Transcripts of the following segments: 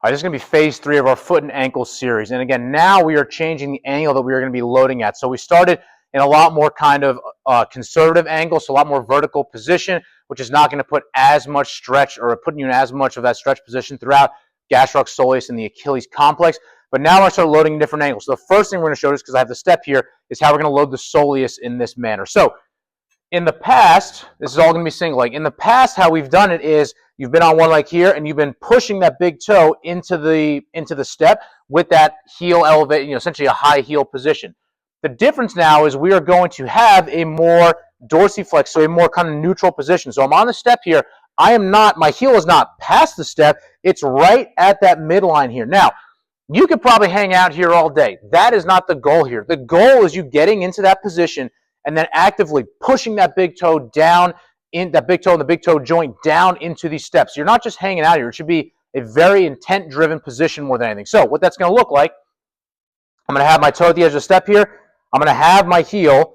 All right, this is going to be phase 3 of our foot and ankle series. And again, now we are changing the angle that we are going to be loading at. So we started in a lot more kind of conservative angle, so a lot more vertical position, which is not going to put as much stretch or putting you in as much of that stretch position throughout gastroc soleus and the Achilles complex. But now we're going to start loading in different angles. So the first thing we're going to show is, because I have the step here, is how we're going to load the soleus in this manner. So in the past, this is all going to be single leg. In the past, how we've done it is you've been on one leg here and you've been pushing that big toe into the step with that heel elevated, essentially a high heel position. The difference now is we are going to have a more dorsiflex, so a more kind of neutral position. So I'm on the step here. My heel is not past the step. It's right at that midline here. Now, you could probably hang out here all day. That is not the goal here. The goal is you getting into that position and then actively pushing that big toe down, in that big toe and the big toe joint down into these steps. You're not just hanging out here. It should be a very intent-driven position more than anything. So what that's going to look like, I'm going to have my toe at the edge of the step here. I'm going to have my heel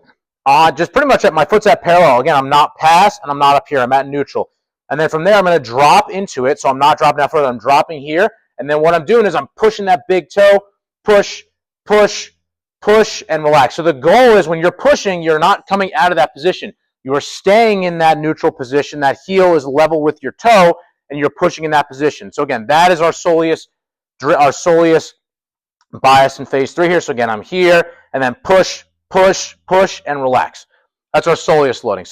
just pretty much my foot's at parallel. Again, I'm not past and I'm not up here. I'm at neutral. And then from there, I'm going to drop into it. So I'm not dropping out further. I'm dropping here. And then what I'm doing is I'm pushing that big toe, push, push, push, and relax. So the goal is when you're pushing, you're not coming out of that position. You are staying in that neutral position. That heel is level with your toe, and you're pushing in that position. So again, that is our soleus bias in phase 3 here. So again, I'm here, and then push, push, push, and relax. That's our soleus loading.